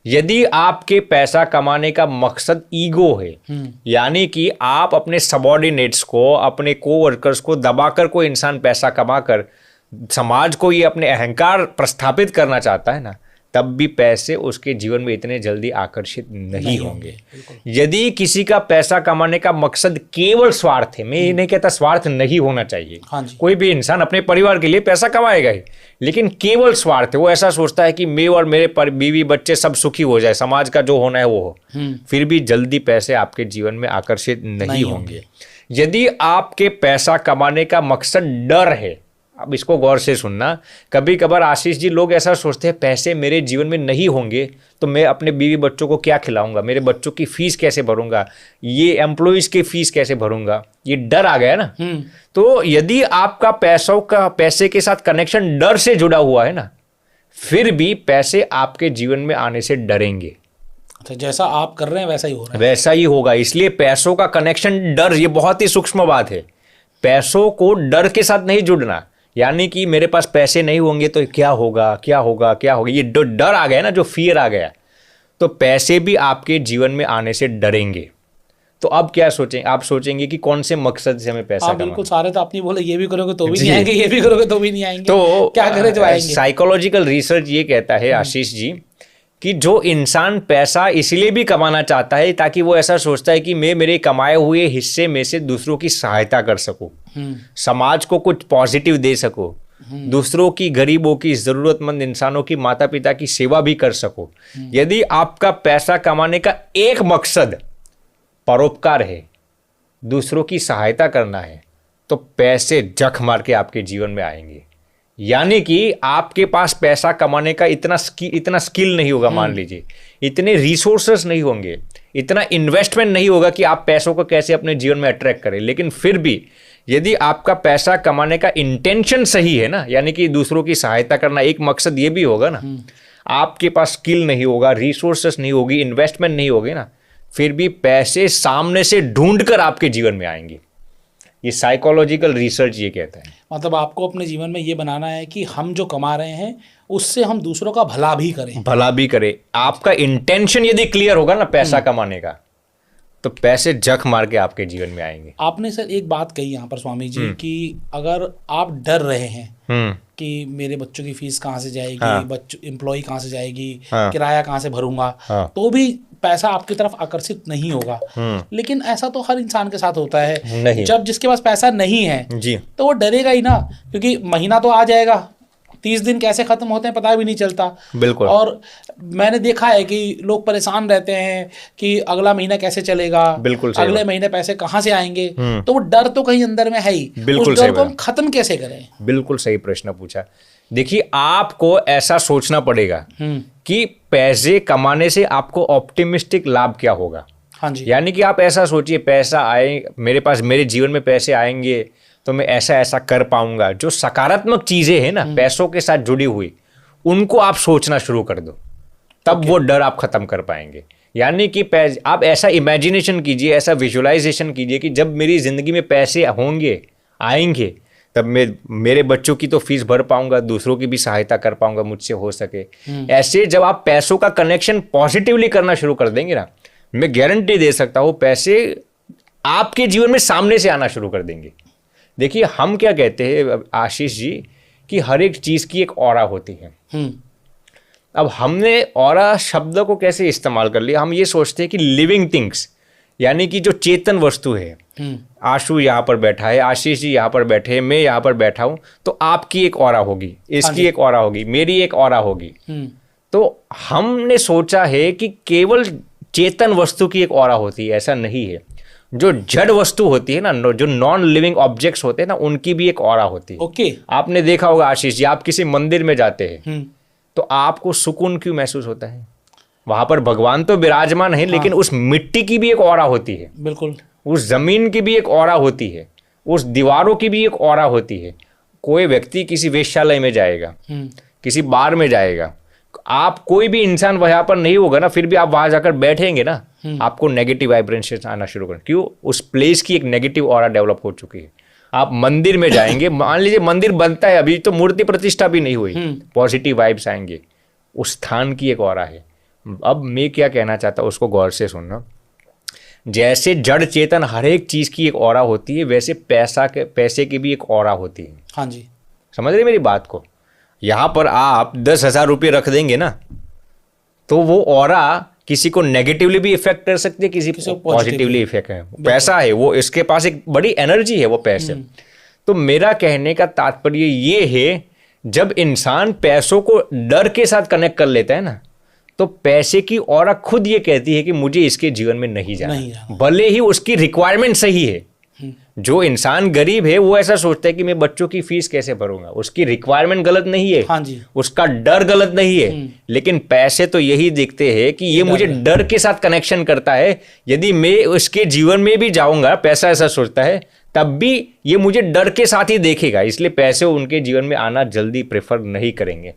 यदि आपके पैसा कमाने का मकसद ईगो है, यानी कि आप अपने सबॉर्डिनेट्स को, अपने कोवर्कर्स को दबाकर कोई इंसान पैसा कमाकर समाज को ये अपने अहंकार प्रस्थापित करना चाहता है ना, तब भी पैसे उसके जीवन में इतने जल्दी आकर्षित नहीं होंगे। यदि किसी का पैसा कमाने का मकसद केवल स्वार्थ है, मैं ये नहीं कहता स्वार्थ नहीं होना चाहिए, कोई भी इंसान अपने परिवार के लिए पैसा कमाएगा ही, लेकिन केवल स्वार्थ है, वो ऐसा सोचता है कि मैं और मेरे बीवी बच्चे सब सुखी हो जाए, समाज का जो होना है वो हो, फिर भी जल्दी पैसे आपके जीवन में आकर्षित नहीं होंगे। यदि आपके पैसा कमाने का मकसद डर है, अब इसको गौर से सुनना, कभी कभार आशीष जी लोग ऐसा सोचते हैं पैसे मेरे जीवन में नहीं होंगे तो मैं अपने बीवी बच्चों को क्या खिलाऊंगा, मेरे बच्चों की फीस कैसे भरूंगा, ये एम्प्लॉइज की फीस कैसे भरूंगा, ये डर आ गया ना। तो यदि आपका पैसे के साथ कनेक्शन डर से जुड़ा हुआ है ना, फिर भी पैसे आपके जीवन में आने से डरेंगे। अच्छा, जैसा आप कर रहे हैं वैसा ही हो रहा है, वैसा ही होगा। इसलिए पैसों का कनेक्शन डर, ये बहुत ही सूक्ष्म बात है। पैसों को डर के साथ नहीं जुड़ना, यानी कि मेरे पास पैसे नहीं होंगे तो क्या होगा क्या होगा क्या होगा, ये डर आ गया ना, जो फियर आ गया, तो पैसे भी आपके जीवन में आने से डरेंगे। तो अब क्या सोचें, आप सोचेंगे कि कौन से मकसद से हमें पैसा कमाना। बिल्कुल, सारे तो आपने बोले ये भी करोगे तो भी नहीं आएंगे, ये भी करोगे तो भी नहीं आएंगे, तो क्या करें जो आएंगे। साइकोलॉजिकल रिसर्च ये कहता है आशीष जी कि जो इंसान पैसा इसलिए भी कमाना चाहता है ताकि वो ऐसा सोचता है कि मैं मेरे कमाए हुए हिस्से में से दूसरों की सहायता कर सकूं, समाज को कुछ पॉजिटिव दे सकूं, दूसरों की, गरीबों की, जरूरतमंद इंसानों की, माता पिता की सेवा भी कर सको। यदि आपका पैसा कमाने का एक मकसद परोपकार है, दूसरों की सहायता करना है, तो पैसे जख मार के आपके जीवन में आएंगे। यानी कि आपके पास पैसा कमाने का इतना स्किल नहीं होगा, मान लीजिए इतने रिसोर्सेस नहीं होंगे, इतना इन्वेस्टमेंट नहीं होगा कि आप पैसों को कैसे अपने जीवन में अट्रैक्ट करें। लेकिन फिर भी यदि आपका पैसा कमाने का इंटेंशन सही है ना, यानी कि दूसरों की सहायता करना, एक मकसद ये भी होगा ना, आपके पास स्किल नहीं होगा, रिसोर्सेस नहीं होगी, इन्वेस्टमेंट नहीं होगी ना, फिर भी पैसे सामने से ढूंढ कर आपके जीवन में आएंगे। ये साइकोलॉजिकल रिसर्च ये कहता है। मतलब आपको अपने जीवन में ये बनाना है कि हम जो कमा रहे हैं उससे हम दूसरों का भला भी करें। आपका इंटेंशन यदि क्लियर होगा ना पैसा कमाने का, तो पैसे जख मार के आपके जीवन में आएंगे। आपने सर एक बात कही यहाँ पर स्वामी जी कि अगर आप डर रहे हैं कि मेरे बच्चों की फीस कहाँ से जाएगी, एम्प्लॉय कहाँ से जाएगी, किराया कहाँ से भरूंगा, तो भी पैसा आपकी तरफ आकर्षित नहीं होगा। लेकिन ऐसा तो हर इंसान के साथ होता है नहीं। जब जिसके पास पैसा नहीं है जी, तो वो डरेगा ही ना, क्योंकि महीना तो आ जाएगा, 30 दिन कैसे खत्म होते हैं पता भी नहीं चलता। बिल्कुल। और मैंने देखा है कि लोग परेशान रहते हैं कि अगला महीना कैसे चलेगा, बिल्कुल अगले महीने पैसे कहाँ से आएंगे, तो वो डर तो कहीं अंदर में है ही। बिल्कुल, उस डर को हम खत्म कैसे करें? बिल्कुल सही प्रश्न पूछा। देखिए, आपको ऐसा सोचना पड़ेगा कि पैसे कमाने से आपको ऑप्टिमिस्टिक लाभ क्या होगा। हाँ जी। यानी कि आप ऐसा सोचिए, पैसा आए मेरे पास, मेरे जीवन में पैसे आएंगे तो मैं ऐसा ऐसा कर पाऊंगा। जो सकारात्मक चीजें हैं ना पैसों के साथ जुड़ी हुई, उनको आप सोचना शुरू कर दो, तब वो डर आप खत्म कर पाएंगे। यानी कि आप ऐसा इमेजिनेशन कीजिए, ऐसा विजुअलाइजेशन कीजिए कि जब मेरी जिंदगी में पैसे होंगे, आएंगे, तब मैं मेरे बच्चों की तो फीस भर पाऊंगा, दूसरों की भी सहायता कर पाऊंगा, मुझसे हो सके। ऐसे जब आप पैसों का कनेक्शन पॉजिटिवली करना शुरू कर देंगे ना, मैं गारंटी दे सकता हूं पैसे आपके जीवन में सामने से आना शुरू कर देंगे। देखिए, हम क्या कहते हैं आशीष जी कि हर एक चीज की एक ऑरा होती है। अब हमने ऑरा शब्द को कैसे इस्तेमाल कर लिया, हम ये सोचते हैं कि लिविंग थिंग्स, यानी कि जो चेतन वस्तु है, आशु यहाँ पर बैठा है, आशीष जी यहाँ पर बैठे हैं, मैं यहाँ पर बैठा हूं, तो आपकी एक ऑरा होगी, इसकी एक ऑरा होगी, मेरी एक ऑरा होगी। तो हमने सोचा है कि केवल चेतन वस्तु की एक ऑरा होती है, ऐसा नहीं है। जो जड़ वस्तु होती है ना, जो नॉन लिविंग ऑब्जेक्ट्स होते हैं ना, उनकी भी एक ऑरा होती है। ओके। आपने देखा होगा आशीष जी, आप किसी मंदिर में जाते हैं तो आपको सुकून क्यों महसूस होता है? वहां पर भगवान तो विराजमान है, लेकिन उस मिट्टी की भी एक ऑरा होती है। बिल्कुल। उस जमीन की भी एक ऑरा होती है, उस दीवारों की भी एक ऑरा होती है। कोई व्यक्ति किसी वेश्यालय में जाएगा, किसी बार में जाएगा, आप कोई भी इंसान वहां पर नहीं होगा ना, फिर भी आप वहां जाकर बैठेंगे ना, आपको नेगेटिव वाइब्रेशन आना शुरू कर। क्यों? उस प्लेस की एक नेगेटिव ऑरा डेवलप हो चुकी है। आप मंदिर में जाएंगे, मान लीजिए मंदिर बनता है, अभी तो मूर्ति प्रतिष्ठा भी नहीं हुई, पॉजिटिव वाइब्स आएंगे। उस स्थान की एक ऑरा है, अब मैं क्या कहना चाहता हूँ उसको गौर से सुनना। जैसे जड़ चेतन हर एक चीज की एक ऑरा होती है, वैसे पैसे की भी एक ऑरा होती है। हाँ जी, समझ रहे मेरी बात को? यहाँ पर आप 10,000 रुपये रख देंगे ना, तो वो ऑरा किसी को नेगेटिवली भी इफेक्ट कर सकती है, किसी को पॉजिटिवली इफेक्ट है। पैसा है वो, इसके पास एक बड़ी एनर्जी है वो पैसे। तो मेरा कहने का तात्पर्य ये है, जब इंसान पैसों को डर के साथ कनेक्ट कर लेता है ना, तो पैसे की ऑरा खुद ये कहती है कि मुझे इसके जीवन में नहीं जाना, भले ही उसकी रिक्वायरमेंट सही है। जो इंसान गरीब है वो ऐसा सोचता है कि मैं बच्चों की फीस कैसे भरूंगा, उसकी रिक्वायरमेंट गलत नहीं है। हाँ जी, उसका डर गलत नहीं है। लेकिन पैसे तो यही दिखते हैं कि ये मुझे डर के साथ कनेक्शन करता है, यदि मैं उसके जीवन में भी जाऊंगा, पैसा ऐसा सोचता है, तब भी ये मुझे डर के साथ ही देखेगा, इसलिए पैसे उनके जीवन में आना जल्दी प्रेफर नहीं करेंगे।